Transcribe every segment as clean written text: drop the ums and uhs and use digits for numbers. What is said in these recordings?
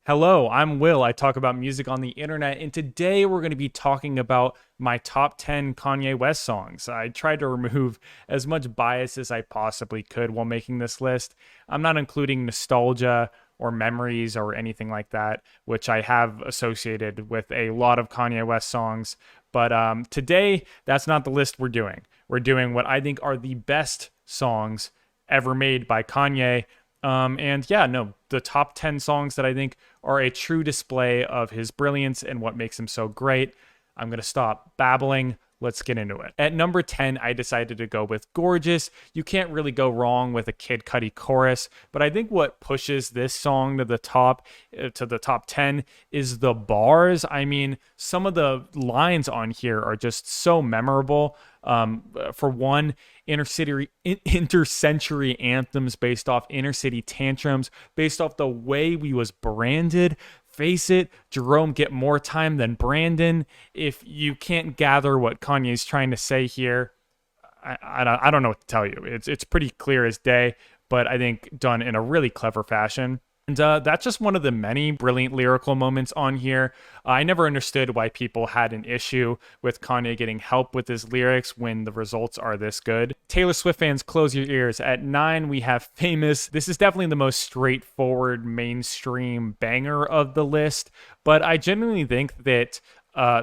Hello, I'm Will. I talk about music on the internet, and today we're going to be talking about my top 10 Kanye West songs. I tried to remove as much bias as I possibly could while making this list. I'm not including nostalgia or memories or anything like that, which I have associated with a lot of Kanye West songs. But today, that's not the list we're doing. We're doing what I think are the best songs ever made by Kanye. And yeah, no, the top 10 songs that I think are a true display of his brilliance and what makes him so great. I'm going to stop babbling. Let's get into it. At number 10, I decided to go with Gorgeous. You can't really go wrong with a Kid Cudi chorus, but I think what pushes this song to the top 10 is the bars. I mean, some of the lines on here are just so memorable. For one, intercentury anthems based off inner city tantrums, based off the way we was branded. Face it, Jerome get more time than Brandon. If you can't gather what Kanye's trying to say here, I don't know what to tell you. It's pretty clear as day, but I think done in a really clever fashion. And that's just one of the many brilliant lyrical moments on here. I never understood why people had an issue with Kanye getting help with his lyrics when the results are this good. Taylor Swift fans, close your ears. At 9, we have Famous. This is definitely the most straightforward mainstream banger of the list, but I genuinely think that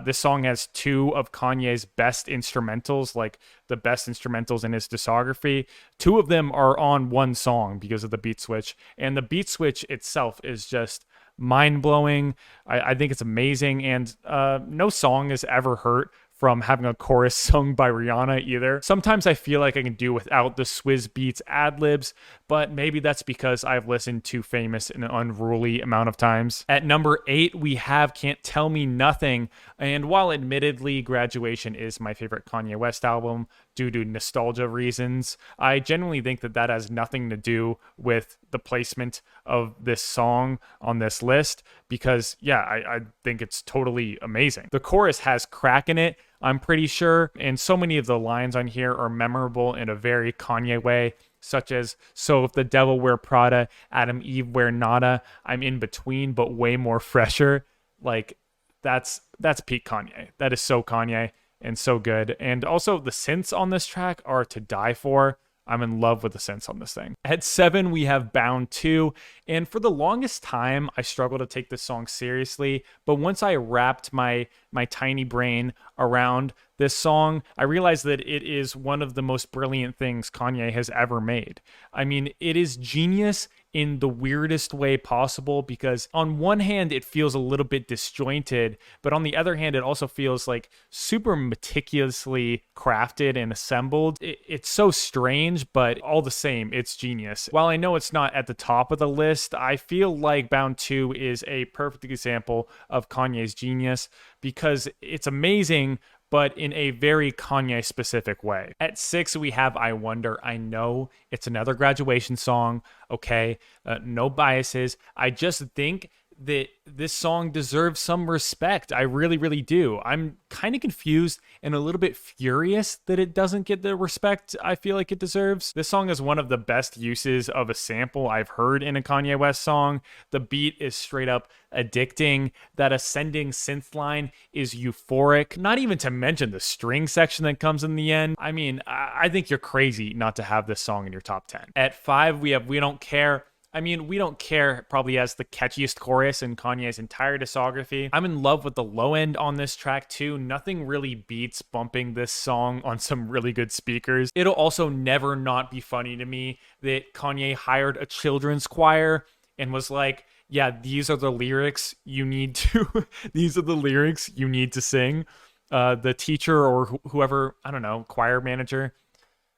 this song has two of Kanye's best instrumentals, like the best instrumentals in his discography. Two of them are on one song because of the beat switch, and the beat switch itself is just mind-blowing. I think it's amazing, and no song is ever hurt from having a chorus sung by Rihanna either. Sometimes I feel like I can do without the Swizz Beatz ad-libs, but maybe that's because I've listened to Famous an unruly amount of times. At number 8, we have Can't Tell Me Nothing, and while admittedly Graduation is my favorite Kanye West album due to nostalgia reasons, I genuinely think that that has nothing to do with the placement of this song on this list because, yeah, I think it's totally amazing. The chorus has crack in it, I'm pretty sure, and so many of the lines on here are memorable in a very Kanye way, such as, so if the devil wear Prada, Adam Eve wear nada, I'm in between but way more fresher. Like, that's peak Kanye. That is so Kanye and so good. And also the synths on this track are to die for. I'm in love with the synths on this thing. At 7, we have Bound 2. And for the longest time, I struggled to take this song seriously. But once I wrapped my tiny brain around this song, I realized that it is one of the most brilliant things Kanye has ever made. I mean, it is genius in the weirdest way possible because on one hand, it feels a little bit disjointed, but on the other hand, it also feels like super meticulously crafted and assembled. It's so strange, but all the same, it's genius. While I know it's not at the top of the list, I feel like Bound 2 is a perfect example of Kanye's genius because it's amazing, but in a very Kanye specific way. At 6, we have I Wonder. I know it's another Graduation song. Okay, no biases. I just think that this song deserves some respect. I really, really do. I'm kind of confused and a little bit furious that it doesn't get the respect I feel like it deserves. This song is one of the best uses of a sample I've heard in a Kanye West song. The beat is straight up addicting. That ascending synth line is euphoric. Not even to mention the string section that comes in the end. I mean, I think you're crazy not to have this song in your top 10. At 5, we have We Don't Care. I mean, We Don't Care probably has the catchiest chorus in Kanye's entire discography. I'm in love with the low end on this track too. Nothing really beats bumping this song on some really good speakers. It'll also never not be funny to me that Kanye hired a children's choir and was like, yeah, these are the lyrics you need to, these are the lyrics you need to sing. The teacher or whoever, I don't know, choir manager,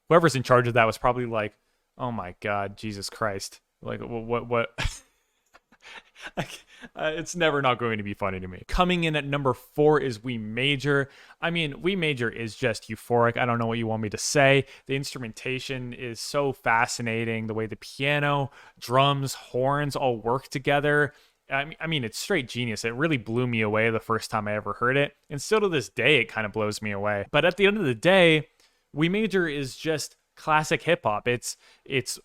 whoever's in charge of that was probably like, oh my God, Jesus Christ. Like, what? It's never not going to be funny to me. Coming in at number 4 is We Major. I mean, We Major is just euphoric. I don't know what you want me to say. The instrumentation is so fascinating. The way the piano, drums, horns all work together. I mean, it's straight genius. It really blew me away the first time I ever heard it. And still to this day, it kind of blows me away. But at the end of the day, We Major is just classic hip hop. It's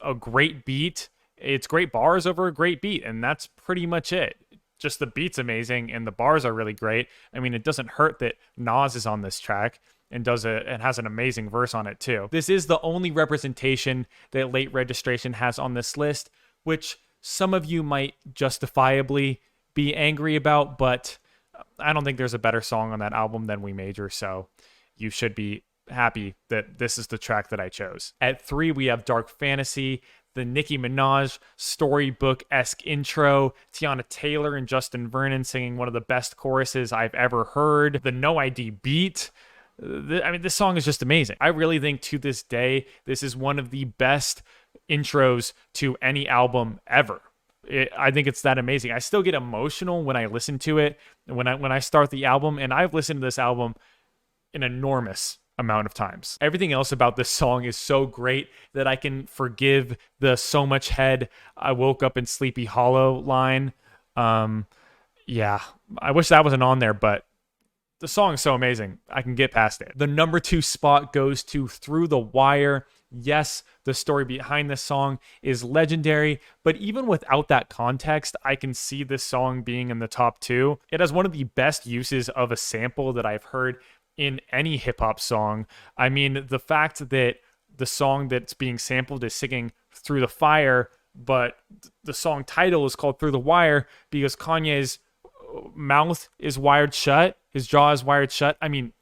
a great beat. It's great bars over a great beat, and that's pretty much it. just the beat's amazing and the bars are really great. I mean, it doesn't hurt that Nas is on this track and has an amazing verse on it too. This is the only representation that Late Registration has on this list, which some of you might justifiably be angry about, but I don't think there's a better song on that album than We Major, so you should be happy that this is the track that I chose. At 3, we have Dark Fantasy, the Nicki Minaj storybook-esque intro, Tiana Taylor and Justin Vernon singing one of the best choruses I've ever heard, the No ID beat. I mean, this song is just amazing. I really think to this day, this is one of the best intros to any album ever. I think it's that amazing. I still get emotional when I listen to it, when I start the album, and I've listened to this album an enormous amount of times. Everything else about this song is so great that I can forgive the "so much head, I woke up in Sleepy Hollow" line. Yeah, I wish that wasn't on there, but the song is so amazing, I can get past it. The number 2 spot goes to Through the Wire. Yes, the story behind this song is legendary, but even without that context, I can see this song being in the top 2. It has one of the best uses of a sample that I've heard in any hip-hop song. I mean, the fact that the song that's being sampled is singing Through the Fire, but the song title is called Through the Wire because Kanye's mouth is wired shut, his jaw is wired shut. I mean,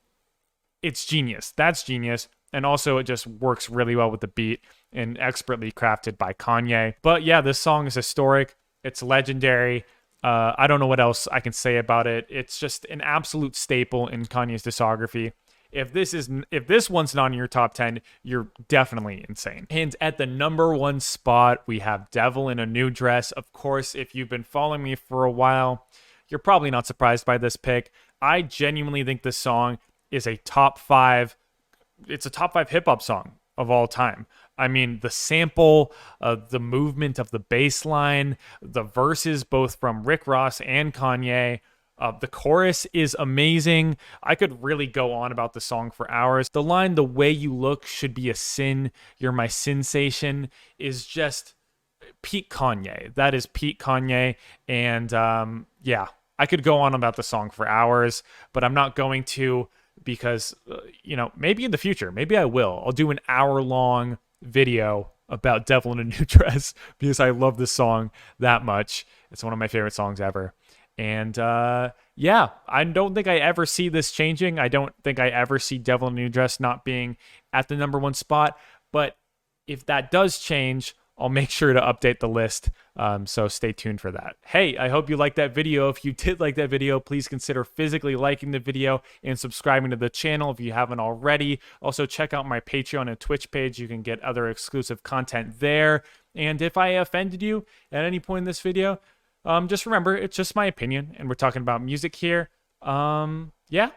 it's genius. That's genius. And also, it just works really well with the beat and expertly crafted by Kanye. But yeah, this song is historic. It's legendary. I don't know what else I can say about it. It's just an absolute staple in Kanye's discography. If this one's not in your top 10, you're definitely insane. And at the number 1 spot, we have Devil in a New Dress. Of course, if you've been following me for a while, you're probably not surprised by this pick. I genuinely think this song is a top 5. It's a top 5 hip hop song of all time. I mean, the sample, the movement of the bass line, the verses both from Rick Ross and Kanye. The chorus is amazing. I could really go on about the song for hours. The line, "The way you look should be a sin, you're my sensation," is just peak Kanye. That is peak Kanye. And yeah, I could go on about the song for hours, but I'm not going to because, maybe in the future, maybe I will. I'll do an hour-long video about Devil in a New Dress because I love this song that much. It's one of my favorite songs ever. And yeah, I don't think I ever see this changing. I don't think I ever see Devil in a New Dress not being at the number 1 spot. But if that does change, I'll make sure to update the list. So stay tuned for that. Hey, I hope you liked that video. If you did like that video, please consider physically liking the video and subscribing to the channel if you haven't already. Also, check out my Patreon and Twitch page. You can get other exclusive content there. And if I offended you at any point in this video, just remember, it's just my opinion, and we're talking about music here. Yeah,